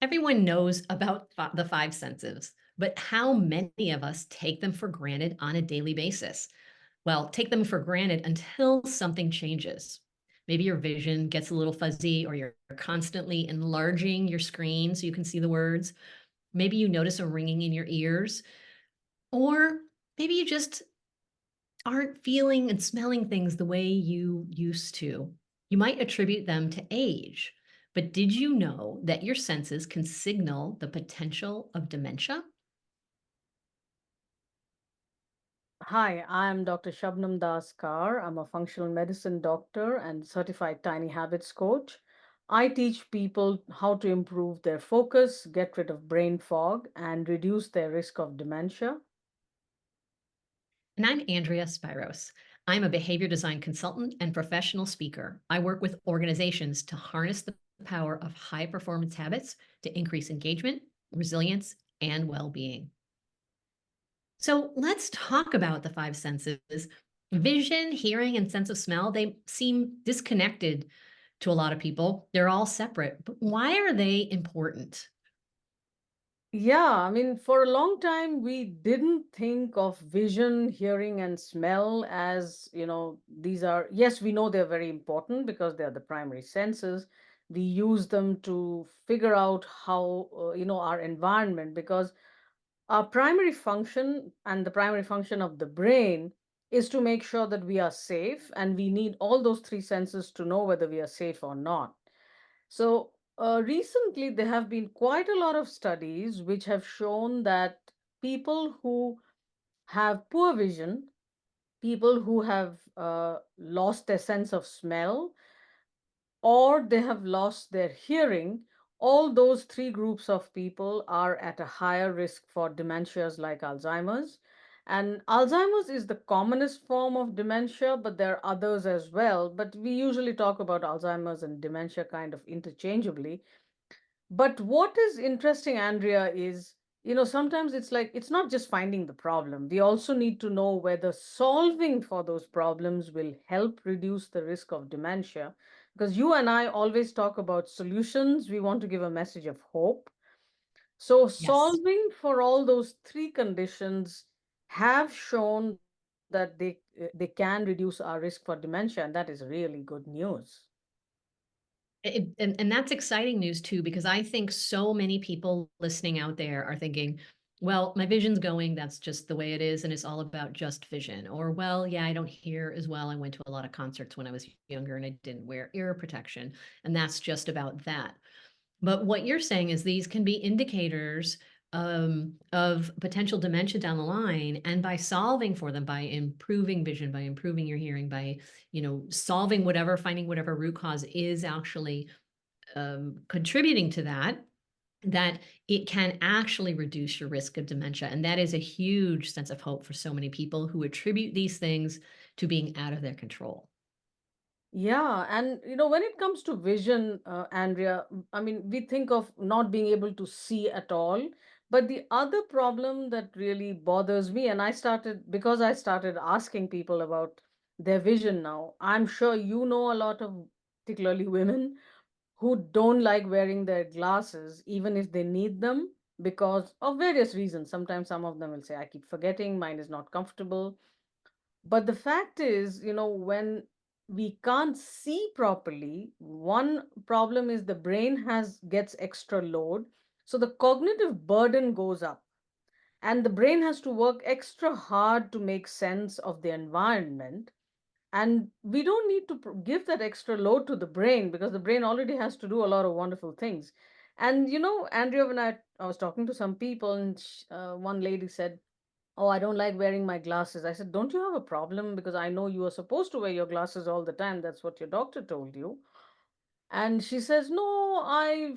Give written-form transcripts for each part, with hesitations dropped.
Everyone knows about the five senses, but how many of us take them for granted on a daily basis? Well, take them for granted until something changes. Maybe your vision gets a little fuzzy, or you're constantly enlarging your screen so you can see the words. Maybe you notice a ringing in your ears, or maybe you just aren't feeling and smelling things the way you used to. You might attribute them to age, but did you know that your senses can signal the potential of dementia? Hi, I'm Dr. Shabnam Kar. I'm a functional medicine doctor and certified tiny habits coach. I teach people how to improve their focus, get rid of brain fog, and reduce their risk of dementia. And I'm Andrea Spyros. I'm a behavior design consultant and professional speaker. I work with organizations to harness the power of high performance habits to increase engagement, resilience, and well being. So let's talk about the five senses. Vision, hearing, and sense of smell, they seem disconnected to a lot of people. They're all separate, but why are they important? Yeah, I mean, for a long time, we didn't think of vision, hearing, and smell as, these are, yes, we know they're very important because they're the primary senses. We use them to figure out how, our environment, because our primary function and the primary function of the brain is to make sure that we are safe, and we need all those three senses to know whether we are safe or not. So, recently, there have been quite a lot of studies which have shown that people who have poor vision, people who have lost their sense of smell, or they have lost their hearing, all those three groups of people are at a higher risk for dementias like Alzheimer's. And Alzheimer's is the commonest form of dementia, but there are others as well. But we usually talk about Alzheimer's and dementia kind of interchangeably. But what is interesting, Andrea, is sometimes it's like it's not just finding the problem. We also need to know whether solving for those problems will help reduce the risk of dementia. Because you and I always talk about solutions, we want to give a message of hope. So, Yes. solving for all those three conditions have shown that they can reduce our risk for dementia, and that is really good news. And that's exciting news too, because I think so many people listening out there are thinking, well, my vision's going, that's just the way it is, and it's all about just vision. Or, well, yeah, I don't hear as well. I went to a lot of concerts when I was younger and I didn't wear ear protection, and that's just about that. But what you're saying is these can be indicators of potential dementia down the line, and by solving for them, by improving vision, by improving your hearing, by solving whatever, finding whatever root cause is actually contributing to that, that it can actually reduce your risk of dementia. And that is a huge sense of hope for so many people who attribute these things to being out of their control. Yeah, and when it comes to vision, Andrea, I mean, we think of not being able to see at all. But the other problem that really bothers me, and because I started asking people about their vision now, I'm sure you know a lot of, particularly women, who don't like wearing their glasses, even if they need them, because of various reasons. Sometimes some of them will say, I keep forgetting, mine is not comfortable. But the fact is, when we can't see properly, one problem is the brain has gets extra load. So the cognitive burden goes up, and the brain has to work extra hard to make sense of the environment. And we don't need to give that extra load to the brain, because the brain already has to do a lot of wonderful things. And Andrea, when I was talking to some people, and one lady said, oh, I don't like wearing my glasses. I said, don't you have a problem? Because I know you are supposed to wear your glasses all the time. That's what your doctor told you. And she says, no, I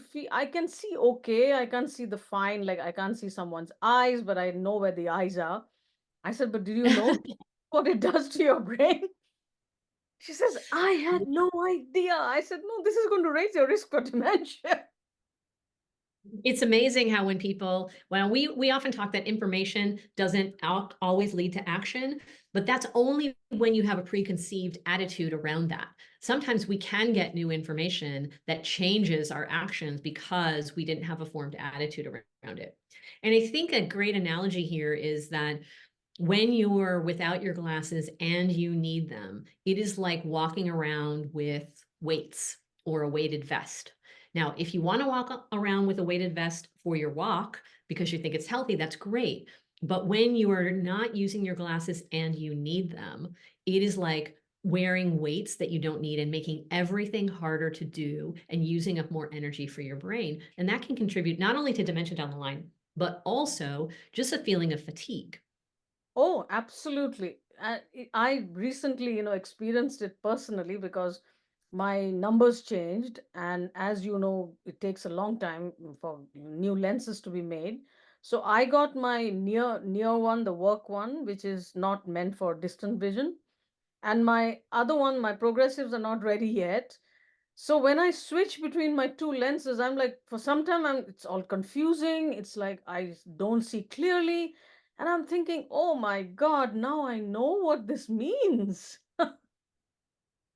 can see okay. I can't see the fine, like I can't see someone's eyes, but I know where the eyes are. I said, but did you know what it does to your brain? She says, I had no idea. I said, no, this is going to raise your risk for dementia. It's amazing how when people, well, we often talk that information doesn't always lead to action, but that's only when you have a preconceived attitude around that. Sometimes we can get new information that changes our actions because we didn't have a formed attitude around it. And I think a great analogy here is that when you're without your glasses and you need them, it is like walking around with weights or a weighted vest. Now, if you want to walk around with a weighted vest for your walk because you think it's healthy, that's great. But when you are not using your glasses and you need them, it is like wearing weights that you don't need and making everything harder to do and using up more energy for your brain. And that can contribute not only to dementia down the line, but also just a feeling of fatigue. Oh, absolutely. I recently, experienced it personally because my numbers changed, and as you know, it takes a long time for new lenses to be made. So I got my near one, the work one, which is not meant for distant vision, and my other one, my progressives are not ready yet. So when I switch between my two lenses, I'm like, for some time, it's all confusing. It's like don't see clearly. And I'm thinking, oh my God, now I know what this means.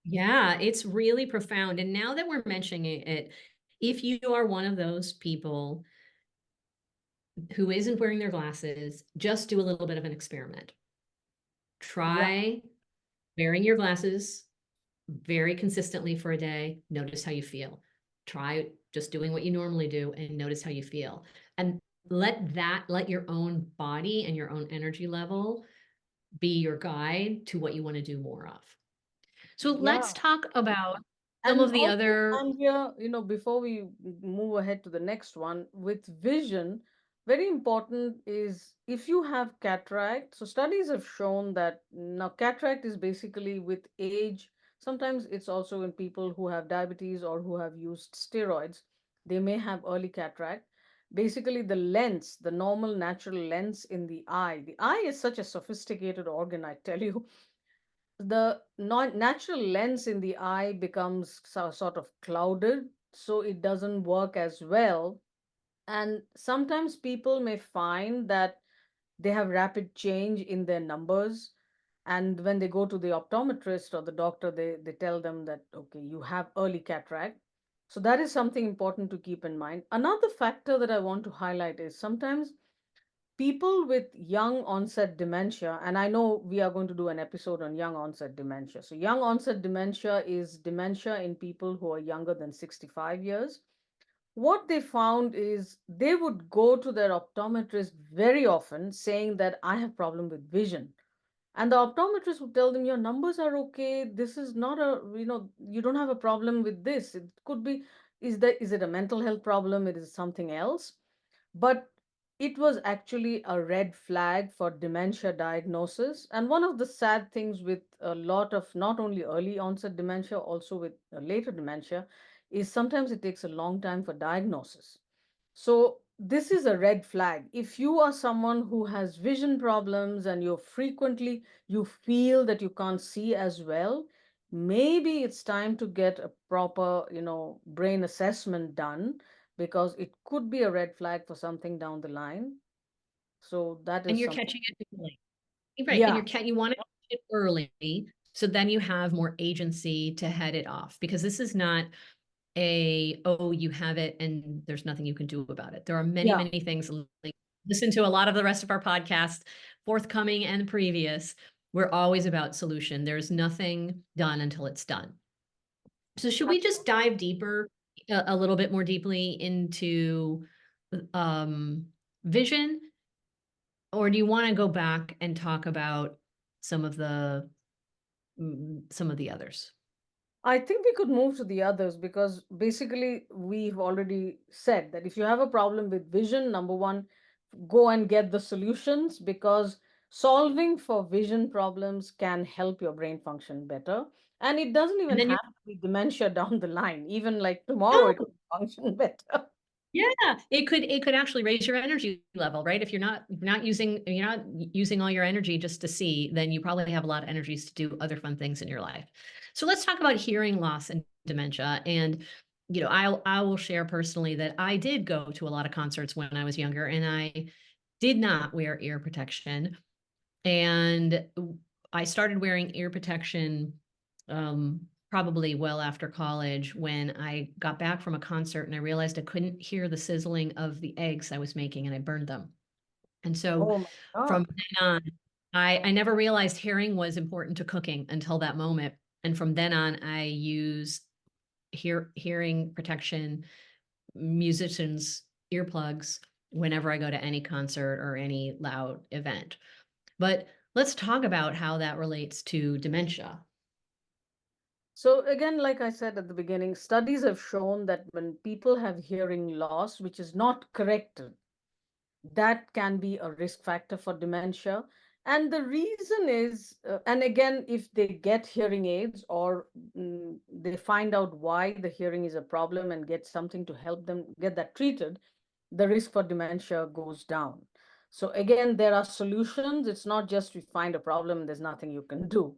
Yeah, it's really profound. And now that we're mentioning it, if you are one of those people who isn't wearing their glasses, just do a little bit of an experiment. Yeah, Try wearing your glasses very consistently for a day. Notice how you feel. Try just doing what you normally do and notice how you feel. And let your own body and your own energy level be your guide to what you want to do more of. So let's yeah. talk about some And of the also, other. Andrea, before we move ahead to the next one, with vision, very important is if you have cataract. So studies have shown that now cataract is basically with age. Sometimes it's also in people who have diabetes or who have used steroids. They may have early cataract. Basically, the lens, the normal natural lens in the eye. The eye is such a sophisticated organ, I tell you. The non natural lens in the eye becomes sort of clouded, so it doesn't work as well. And sometimes people may find that they have rapid change in their numbers. And when they go to the optometrist or the doctor, they tell them that, okay, you have early cataract. So that is something important to keep in mind. Another factor that I want to highlight is sometimes people with young onset dementia, and I know we are going to do an episode on young onset dementia. So, young onset dementia is dementia in people who are younger than 65 years. What they found is they would go to their optometrist very often saying that I have problem with vision. And the optometrist would tell them, your numbers are okay. This is not you don't have a problem with this. It could be, is it a mental health problem? It is something else. But it was actually a red flag for dementia diagnosis. And one of the sad things with a lot of not only early onset dementia, also with later dementia, is sometimes it takes a long time for diagnosis. So this is a red flag. If you are someone who has vision problems and you feel that you can't see as well, maybe it's time to get a proper, brain assessment done because it could be a red flag for something down the line. So that And is you're something. catching it early. Right, and Yeah, you want to catch it early, so then you have more agency to head it off, because this is not "Oh, you have it, and there's nothing you can do about it." There are many, yeah. many things, like, listen to a lot of the rest of our podcast, forthcoming and previous. We're always about solution. There's nothing done until it's done. So should we just dive deeper, a little bit more deeply into, um, vision? Or do you wanna go back and talk about some of the some of the others? I think we could move to the others because basically we've already said that if you have a problem with vision, number one, go and get the solutions because solving for vision problems can help your brain function better. And it doesn't And even then you have to be dementia down the line. Even like tomorrow, it no, could function better. yeah, it could actually raise your energy level, right? If you're not using all your energy just to see, then you probably have a lot of energies to do other fun things in your life. So let's talk about hearing loss and dementia. And I will share personally that I did go to a lot of concerts when I was younger, and I did not wear ear protection. And I started wearing ear protection probably well after college when I got back from a concert and I realized I couldn't hear the sizzling of the eggs I was making and I burned them. And so Oh my from God. then on, I never realized hearing was important to cooking until that moment. And from then on, I use hearing protection, musicians' earplugs whenever I go to any concert or any loud event. But let's talk about how that relates to dementia. So again, like I said at the beginning, studies have shown that when people have hearing loss, which is not corrected, that can be a risk factor for dementia. And the reason is, and again, if they get hearing aids or they find out why the hearing is a problem and get something to help them get that treated, the risk for dementia goes down. So again, there are solutions. It's not just we find a problem, there's nothing you can do.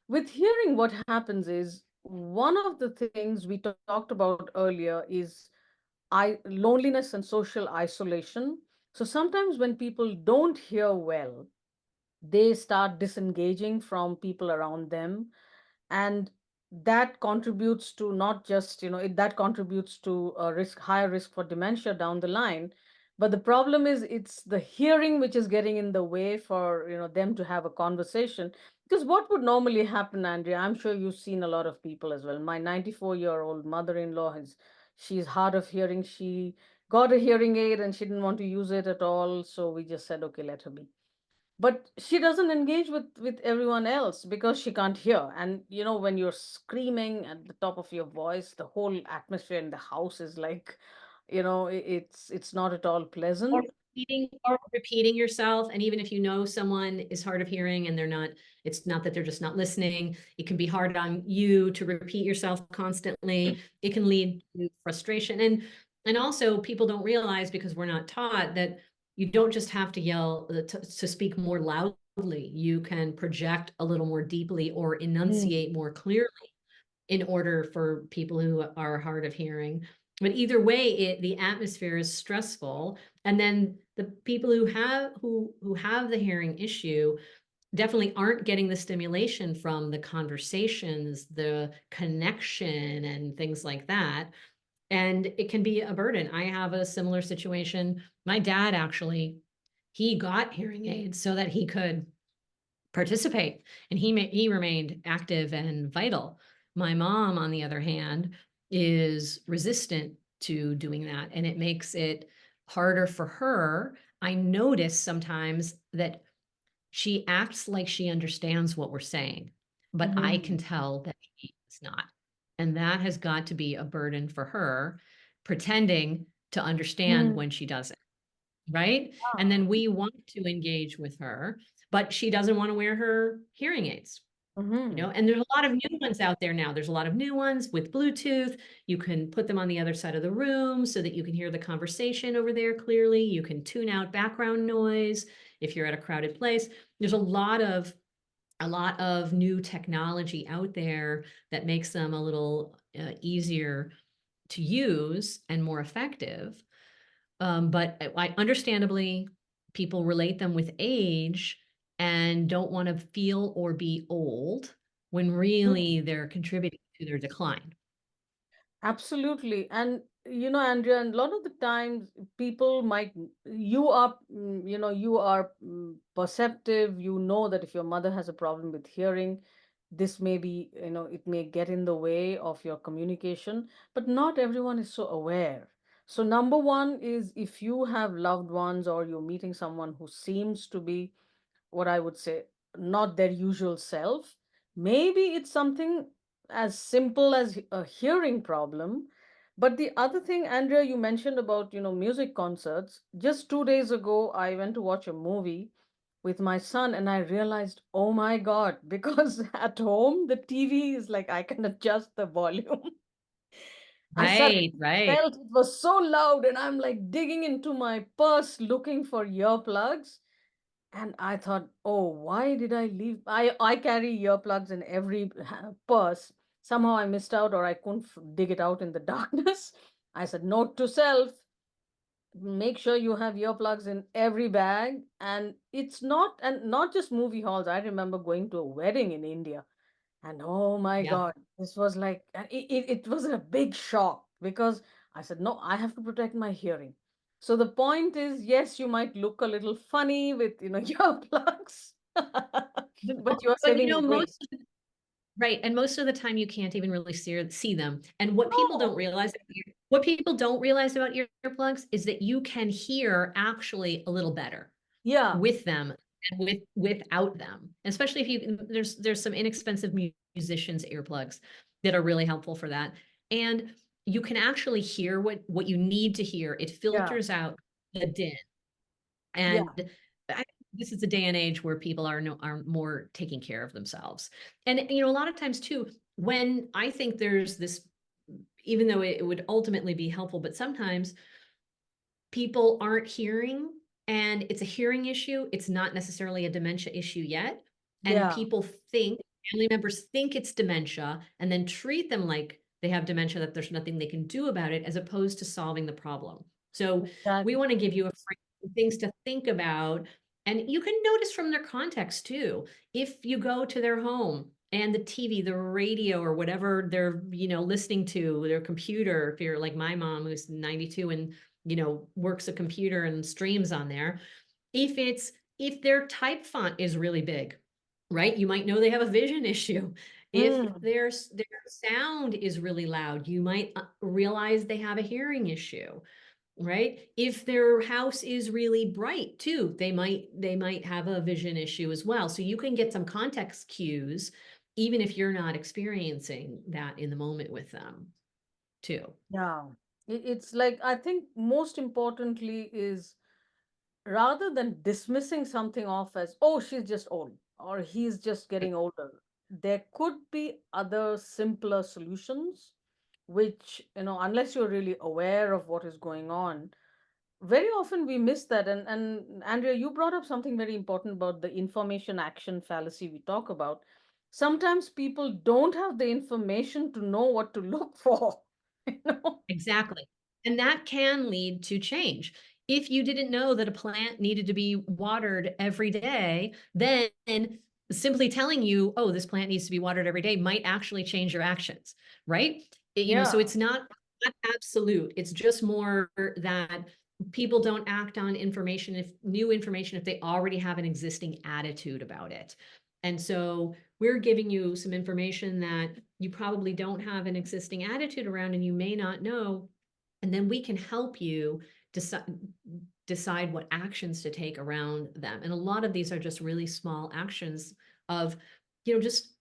With hearing, what happens is one of the things we talked about earlier is loneliness and social isolation. So sometimes when people don't hear well, they start disengaging from people around them, and that contributes to not just that contributes to a higher risk for dementia down the line. But the problem is it's the hearing which is getting in the way for them to have a conversation. Because what would normally happen, Andrea, I'm sure you've seen a lot of people as well. My 94-year-old mother-in-law she's hard of hearing. She got a hearing aid and she didn't want to use it at all, so we just said, okay, let her be. But she doesn't engage with everyone else because she can't hear. And when you're screaming at the top of your voice, the whole atmosphere in the house is like, it's not at all Or pleasant. repeating yourself. And even if you know someone is hard of hearing and it's not that they're just not listening, it can be hard on you to repeat yourself constantly. It can lead to frustration. And also people don't realize, because we're not taught, that you don't just have to yell to speak more loudly. You can project a little more deeply or Mm. enunciate more clearly in order for people who are hard of hearing. But either way, the atmosphere is stressful. And then the people who have the hearing issue definitely aren't getting the stimulation from the conversations, the connection, and things like that. And it can be a burden. I have a similar situation. My dad actually, he got hearing aids so that he could participate, and he remained active and vital. My mom, on the other hand, is resistant to doing that, and it makes it harder for her. I notice sometimes that she acts like she understands what we're saying, but I can Mhm. tell that she is not. And that has got to be a burden for her, pretending to understand Mhm. when she doesn't. Right? And then Ah. we want to engage with her, but she doesn't want to wear her hearing aids. Mhm. And there's a lot of new ones out there now. There's a lot of new ones with Bluetooth. You can put them on the other side of the room so that you can hear the conversation over there clearly. You can tune out background noise if you're at a crowded place. There's a lot of new technology out there that makes them a little easier to use and more effective. But I understandably, people relate them with age and don't want to feel or be old when really they're contributing to their decline. Absolutely. And, Andrea, and a lot of the times people you are perceptive, that if your mother has a problem with hearing, this may be, it may get in the way of your communication, but not everyone is so aware. So, number one is if you have loved ones or you're meeting someone who seems to be what I would say, not their usual self. Maybe it's something as simple as a hearing problem. But the other thing, Andrea, you mentioned about, music concerts. Just 2 days ago, I went to watch a movie with my son and I realized, oh my God, because at home, the TV is like I can adjust the volume. I Right, suddenly right. felt it was so loud and I'm like digging into my purse looking for earplugs. And I thought, oh, why did I leave? I carry earplugs in every purse. somehow I missed out or I couldn't dig it out in the darkness. I said, note to self, make sure you have earplugs in every bag. And it's not, and not just movie halls. I remember going to a wedding in India, and oh my Yeah. God, this was like, it was a big shock because I said, no, I have to protect my hearing. So the point is, yes, you might look a little funny with, earplugs, but you're But you saving know, your weight. right, and most of the time you can't even really see them. And what people don't Oh, realize, what people don't realize about earplugs is that you can hear actually a little better yeah, with them and without them. Especially if you there's some inexpensive musicians earplugs that are really helpful for that. And you can actually hear what you need to hear. It yeah, filters out the din. yeah, And I, this is a day and age where people are no, are more taking care of themselves. And you know, a lot of times too, when I think there's this, even though it would ultimately be helpful, but sometimes people aren't hearing and it's a hearing issue. It's not necessarily a dementia issue yet. And yeah, people think, family members think it's dementia and then treat them like they have dementia, that there's nothing they can do about it, as opposed to solving the problem. So we exactly. want to give you a frame, things to think about. And you can notice from their context too. If you go to their home and the TV, the radio, or whatever they're, you know, listening to, their computer, if you're like my mom who's 92 and you know, works a computer and streams on there. If their type font is really big, right? You might know they have a vision issue. If Mm, their sound is really loud, you might realize they have a hearing issue, right? If their house is really bright too, they might have a vision issue as well. So you can get some context cues even if you're not experiencing that in the moment with them too. yeah. It's like, I think most importantly is, rather than dismissing something off as, oh, she's just old or he's just getting older, there could be other simpler solutions, which, unless you're really aware of what is going on, very often we miss that. And Andrea, you brought up something very important about the information action fallacy we talk about. Sometimes people don't have the information to know what to look for. you know Exactly. And that can lead to change. If you didn't know that a plant needed to be watered every day, then simply telling you, oh, this plant needs to be watered every day might actually change your actions, right? You know, so yeah, it's not absolute. It's just more that people don't act on information, if new information, if they already have an existing attitude about it. And so we're giving you some information that you probably don't have an existing attitude around and you may not know. And then we can help you decide what actions to take around them. And a lot of these are just really small actions of, you know, just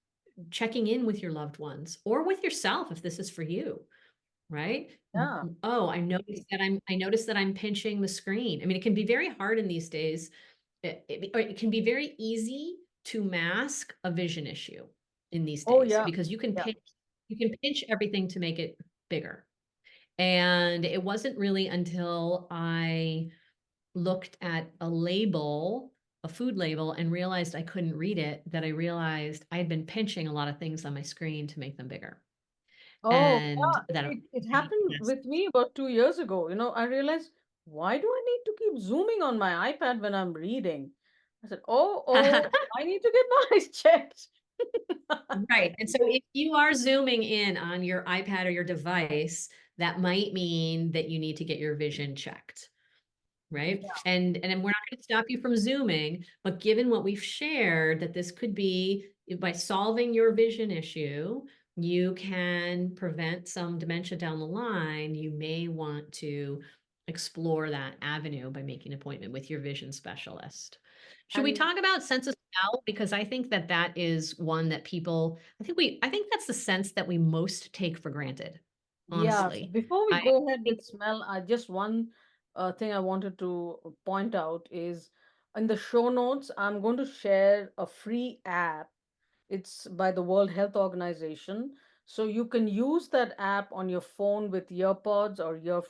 checking in with your loved ones or with yourself if this is for you, right? yeah. Oh, I noticed that I'm pinching the screen. I mean, it can be very hard in these days. Or it can be very easy to mask a vision issue in these Oh, days yeah, because yeah. you can pinch everything to make it bigger. And it wasn't really until I looked at a label, a food label, and realized I couldn't read it, that I realized I had been pinching a lot of things on my screen to make them bigger. Oh, And yeah. that It happened yes. with me about 2 years ago. I realized, why do I need to keep zooming on my iPad when I'm reading? I said, oh, I need to get my eyes checked. Right. And so if you are zooming in on your iPad or your device, that might mean that you need to get your vision checked. Right. Yeah, And then we're not going to stop you from zooming, but given what we've shared, that this could be by solving your vision issue, you can prevent some dementia down the line. You may want to explore that avenue by making an appointment with your vision specialist. Should we and talk about sense of smell? Because I think that that is one that people, I think that's the sense that we most take for granted, yeah, so honestly. before we I go ahead think, with smell, I just one thing I wanted to point out is, in the show notes, I'm going to share a free app. It's by the World Health Organization. So you can use that app on your phone with earpods or your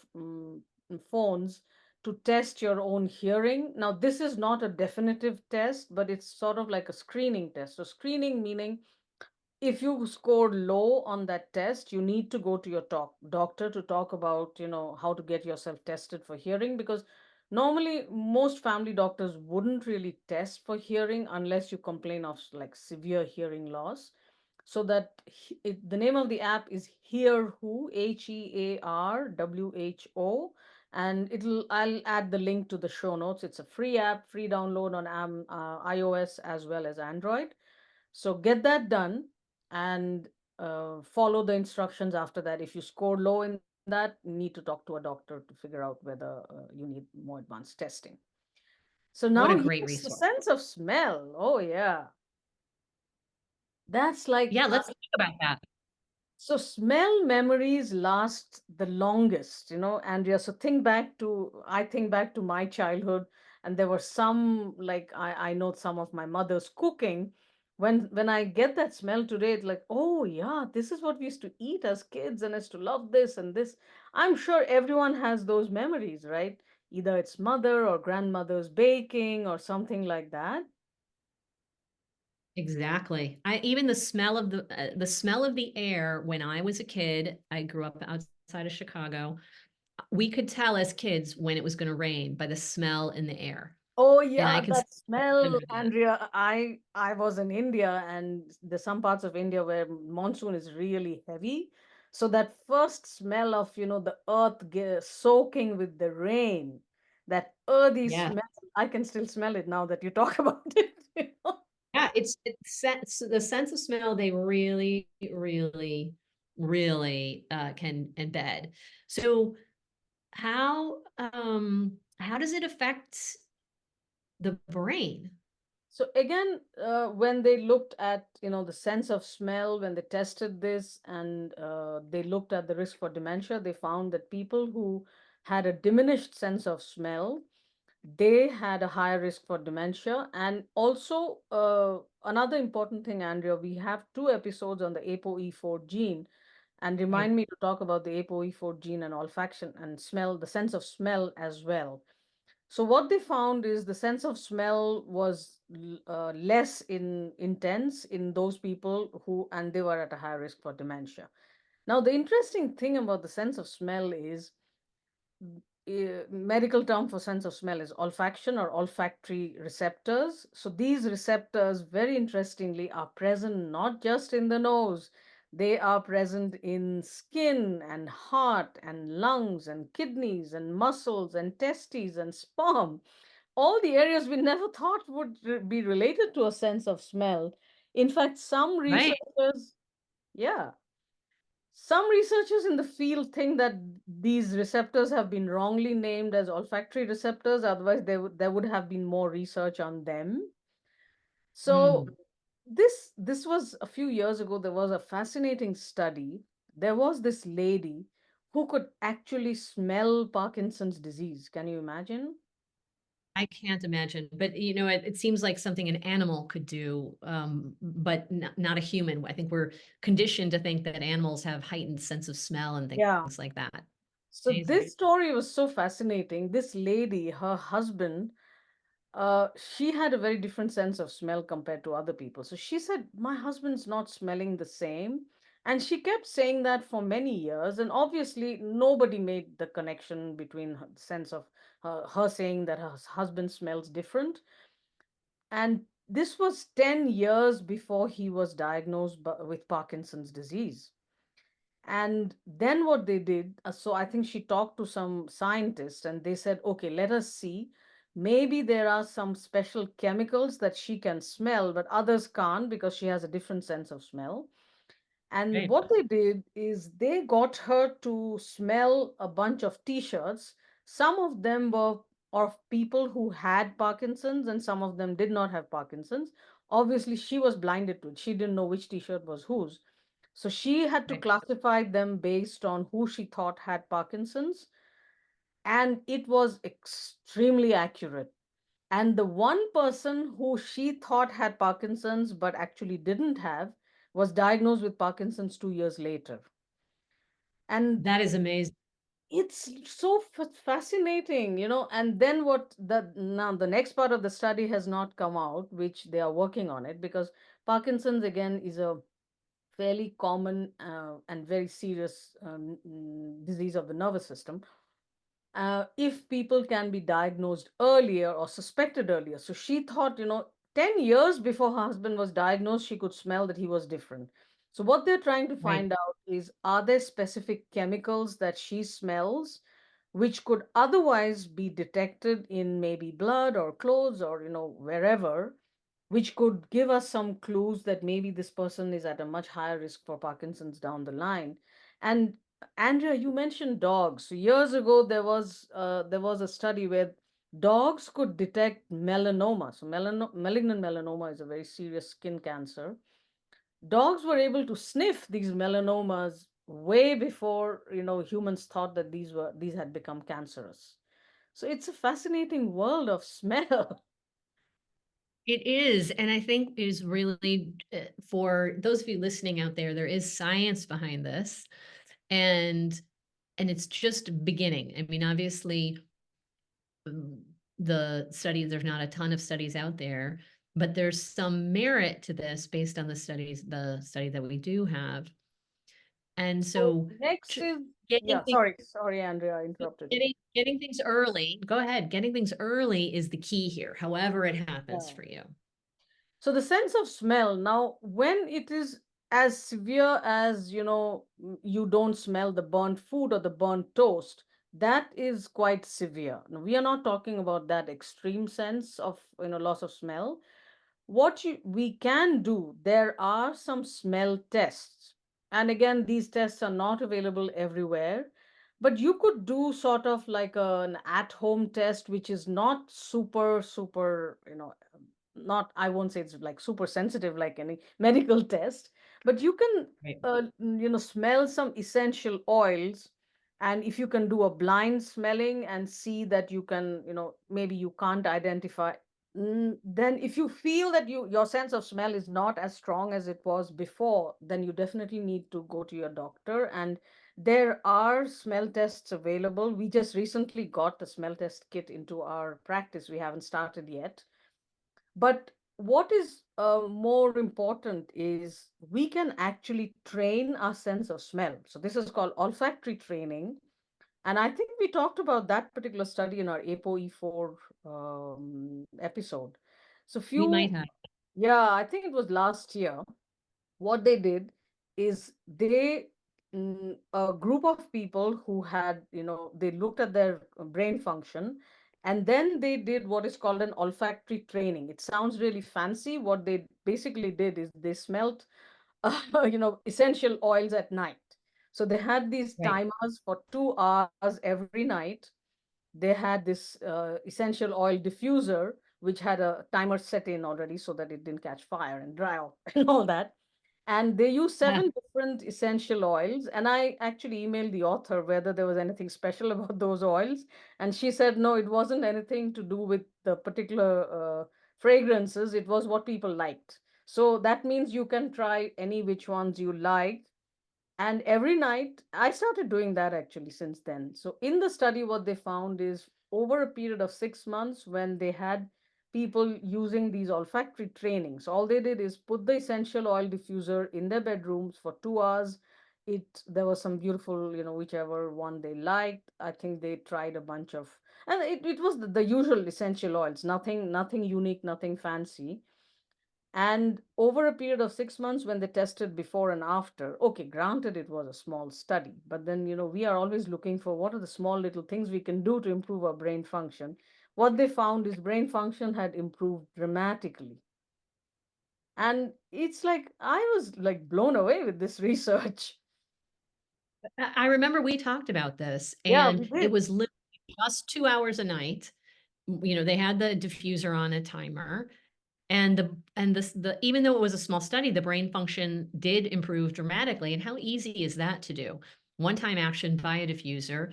phones to test your own hearing. Now, this is not a definitive test, but it's sort of like a screening test. So, screening meaning if you scored low on that test, you need to go to your doctor to talk about, how to get yourself tested for hearing, because normally most family doctors wouldn't really test for hearing unless you complain of like severe hearing loss. So that the name of the app is Hear Who, HEARWHO, and I'll add the link to the show notes. It's a free app, free download on iOS as well as Android. So get that done and follow the instructions after that. If you score low in that, you need to talk to a doctor to figure out whether you need more advanced testing. So What now, a great yes, the resource. sense of smell. Oh, yeah. That's like, Yeah, let's talk about that. so smell memories last the longest, Andrea. So I think back to my childhood, and there were some, like, I know some of my mother's cooking. When I get that smell today, it's like, oh yeah, this is what we used to eat as kids, and I used to love this and this. I'm sure everyone has those memories, right? Either it's mother or grandmother's baking or something like that. Exactly. I even the smell of the air when I was a kid, I grew up outside of Chicago. We could tell as kids when it was going to rain by the smell in the air. Oh And I yeah, can that still smell, remember that. Andrea. I was in India, and there's some parts of India where monsoon is really heavy. So that first smell of, the earth soaking with the rain, that earthy Yeah. smell, I can still smell it now that you talk about it. Yeah, it's the sense of smell they really, really, really can embed. So how does it affect the brain? So again, when they looked at, the sense of smell, when they tested this and they looked at the risk for dementia, they found that people who had a diminished sense of smell, they had a higher risk for dementia. And also, another important thing, Andrea, we have two episodes on the ApoE4 gene. And Right. remind me to talk about the ApoE4 gene and olfaction and smell, the sense of smell as well. So what they found is the sense of smell was less intense in those people who, and they were at a higher risk for dementia. Now, the interesting thing about the sense of smell is medical term for sense of smell is olfaction or olfactory receptors. So these receptors, very interestingly, are present not just in the nose, they are present in skin and heart and lungs and kidneys and muscles and testes and sperm, all the areas we never thought would be related to a sense of smell. In fact, Right. some researchers in the field think that these receptors have been wrongly named as olfactory receptors. Otherwise, there would have been more research on them. So Mm. this was a few years ago. There was a fascinating study. There was this lady who could actually smell Parkinson's disease. Can you imagine? I can't imagine, but it seems like something an animal could do, but not a human. I think we're conditioned to think that animals have heightened sense of smell and Yeah. things like that. So Amazing. this story was so fascinating. This lady, her husband, she had a very different sense of smell compared to other people. So she said, my husband's not smelling the same. And she kept saying that for many years. And obviously, nobody made the connection between her sense of her saying that her husband smells different. And this was 10 years before he was diagnosed with Parkinson's disease. And then what they did, so I think she talked to some scientists and they said, okay, let us see. Maybe there are some special chemicals that she can smell, but others can't because she has a different sense of smell. And Right. what they did is they got her to smell a bunch of t-shirts. Some of them were of people who had Parkinson's and some of them did not have Parkinson's. Obviously, she was blinded to it. She didn't know which t-shirt was whose. So she had to Right. classify them based on who she thought had Parkinson's. And it was extremely accurate. And the one person who she thought had Parkinson's but actually didn't have was diagnosed with Parkinson's 2 years later. And That is amazing. it's so fascinating, And then now the next part of the study has not come out, which they are working on it because Parkinson's again is a fairly common and very serious disease of the nervous system, if people can be diagnosed earlier or suspected earlier. So she thought, 10 years before her husband was diagnosed, she could smell that he was different. So what they're trying to Right. find out is, are there specific chemicals that she smells which could otherwise be detected in maybe blood or clothes or, wherever, which could give us some clues that maybe this person is at a much higher risk for Parkinson's down the line. And Andrea, you mentioned dogs. So years ago, there was a study where dogs could detect melanoma. So malignant melanoma is a very serious skin cancer. Dogs were able to sniff these melanomas way before humans thought that these had become cancerous. So it's a fascinating world of smell. It is, and I think is really for those of you listening out there, there is science behind this, and it's just beginning. I mean, obviously, mm, there's not a ton of studies out there, but there's some merit to this based on the study that we do have. And So so next is, getting yeah, things, sorry, Andrea, I interrupted you. getting things early, go ahead, getting things early is the key here, however it happens Yeah. for you. So the sense of smell, now, when it is as severe as, you don't smell the burnt food or the burnt toast, that is quite severe. Now, we are not talking about that extreme sense of, loss of smell. We can do, there are some smell tests. And again, these tests are not available everywhere, but you could do sort of like an at-home test, which is not super, super, not, I won't say it's like super sensitive like any medical test, but you can, Right. smell some essential oils. And if you can do a blind smelling and see that you can, maybe you can't identify. Then if you feel that your sense of smell is not as strong as it was before, then you definitely need to go to your doctor. And there are smell tests available. We just recently got the smell test kit into our practice. We haven't started yet. But what is more important is we can actually train our sense of smell. So this is called olfactory training. And I think we talked about that particular study in our ApoE4 episode. So We might few, have. yeah, I think it was last year. What they did is a group of people who had, they looked at their brain function, and then they did what is called an olfactory training. It sounds really fancy. What they basically did is they smelt essential oils at night. So they had these Right. timers for 2 hours every night. They had this essential oil diffuser, which had a timer set in already so that it didn't catch fire and dry off and all that. And they used Yeah. 7 different essential oils. And I actually emailed the author whether there was anything special about those oils. And she said, no, it wasn't anything to do with the particular fragrances. It was what people liked. So that means you can try any which ones you like. And every night, I started doing that actually since then. So, in the study, what they found is over a period of 6 months, when they had people using these olfactory trainings, all they did is put the essential oil diffuser in their bedrooms for 2 hours. There was some beautiful, whichever one they liked. I think they tried a bunch of, and it was the usual essential oils, nothing unique, nothing fancy. And over a period of 6 months, when they tested before and after, okay, granted it was a small study, but then, we are always looking for what are the small little things we can do to improve our brain function. What they found is brain function had improved dramatically. And it's like, I was like blown away with this research. I remember we talked about this, Yeah, we and it did. was literally just 2 hours a night. They had the diffuser on a timer, and the even though it was a small study, the brain function did improve dramatically. And how easy is that to do? One time action, buy a diffuser,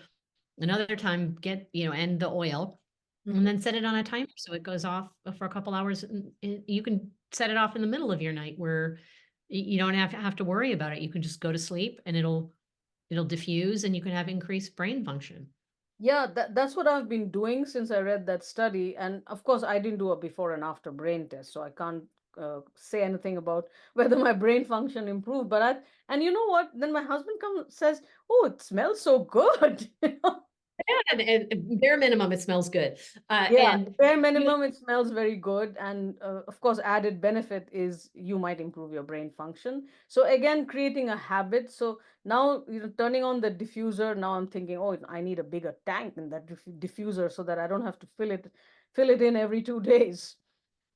another time end the oil, and Mhm. then set it on a timer so it goes off for a couple hours. And you can set it off in the middle of your night where you don't have to worry about it. You can just go to sleep and it'll diffuse and you can have increased brain function. Yeah, that's what I've been doing since I read that study. And of course, I didn't do a before and after brain test, so I can't say anything about whether my brain function improved. And you know what? Then my husband comes says, "Oh, it smells so good." And bare minimum, it smells good. Yeah, And bare you minimum, it smells very good. And of course, added benefit is you might improve your brain function. So again, creating a habit. So now, turning on the diffuser, now I'm thinking, oh, I need a bigger tank in that diffuser so that I don't have to fill it in every 2 days.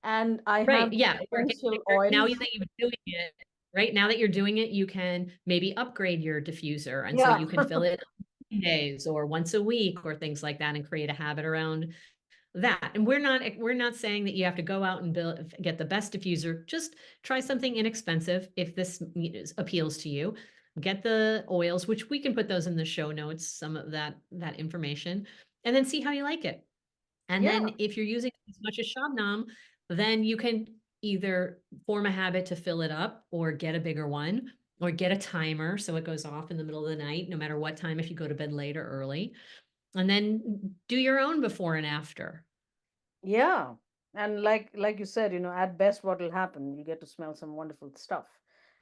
And I right, have yeah, or get essential bigger. Now oils. that you're doing it, right? Now that you're doing it, you can maybe upgrade your diffuser, and so Yeah. you can fill it days or once a week or things like that, and create a habit around that. And we're not saying that you have to go out and get the best diffuser. Just try something inexpensive if this appeals to you. Get the oils, which we can put those in the show notes, some of that information, and then see how you like it. And Yeah. then if you're using as much as Shabnam, then you can either form a habit to fill it up or get a bigger one or get a timer so it goes off in the middle of the night, no matter what time, if you go to bed late or early. And then do your own before and after. Yeah. And like you said, at best what will happen, you get to smell some wonderful stuff.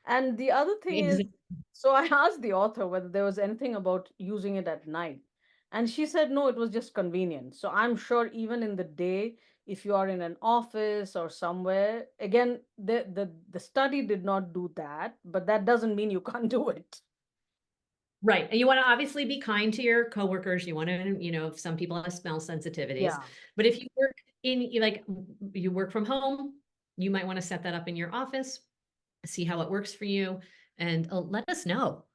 And the other thing is, Exactly. so I asked the author whether there was anything about using it at night. And she said no, it was just convenient. So I'm sure even in the day, if you are in an office or somewhere, again, the study did not do that, but that doesn't mean you can't do it. Right. And you want to obviously be kind to your coworkers. You want to, if some people have smell sensitivities, Yeah. but if you work you work from home, you might want to set that up in your office, see how it works for you, and let us know.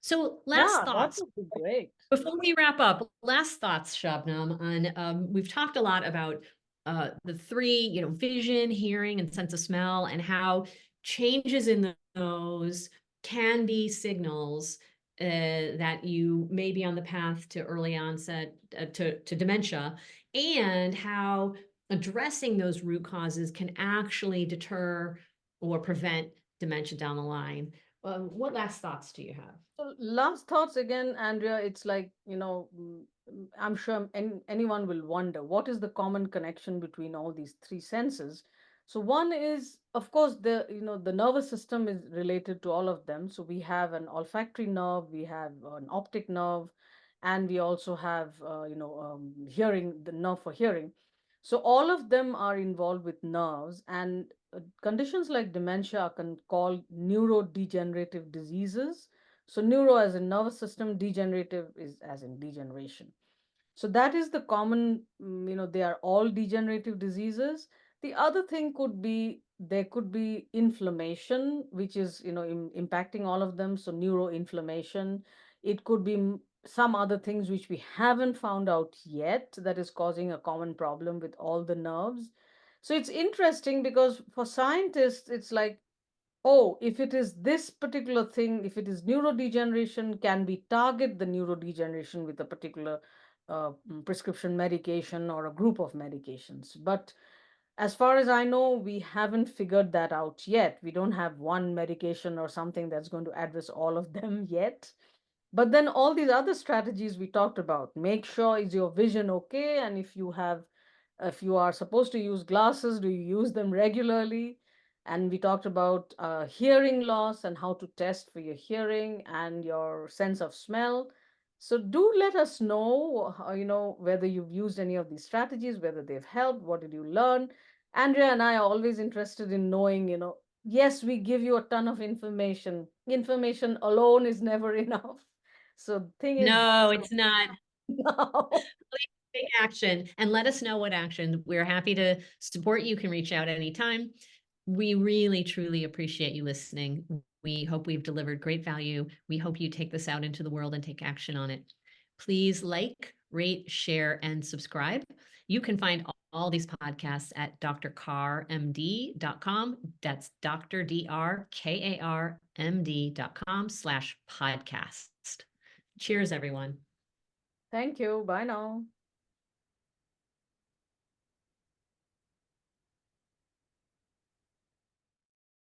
So last Yeah, that thoughts. would be great. Before we wrap up, last thoughts, Shabnam, on we've talked a lot about the three, vision, hearing, and sense of smell, and how changes in those can be signals that you may be on the path to early onset to dementia, and how addressing those root causes can actually deter or prevent dementia down the line. What last thoughts do you have? So last thoughts again, Andrea, it's like, I'm sure anyone will wonder what is the common connection between all these three senses. So one is, of course, the nervous system is related to all of them. So we have an olfactory nerve, we have an optic nerve, and we also have, hearing, the nerve for hearing. So all of them are involved with nerves, and conditions like dementia are called neurodegenerative diseases. So neuro as in nervous system, degenerative is as in degeneration. So that is the common, they are all degenerative diseases. The other thing could be there could be inflammation, which is, impacting all of them. So neuroinflammation. It could be some other things which we haven't found out yet that is causing a common problem with all the nerves. So it's interesting because for scientists, it's like, oh, if it is this particular thing, if it is neurodegeneration, can we target the neurodegeneration with a particular prescription medication or a group of medications? But as far as I know, we haven't figured that out yet. We don't have one medication or something that's going to address all of them yet. But then all these other strategies we talked about, make sure is your vision okay, and if you are supposed to use glasses, do you use them regularly? And we talked about hearing loss and how to test for your hearing and your sense of smell. So do let us know, whether you've used any of these strategies, whether they've helped, what did you learn? Andrea and I are always interested in knowing, yes, we give you a ton of information. Information alone is never enough. So the thing is, No, it's not. now. Take action and let us know what action. We're happy to support you. Can reach out anytime. We really, truly appreciate you listening. We hope we've delivered great value. We hope you take this out into the world and take action on it. Please like, rate, share, and subscribe. You can find all these podcasts at drkarmd.com. That's drkarmd.com/podcast. Cheers, everyone. Thank you. Bye now.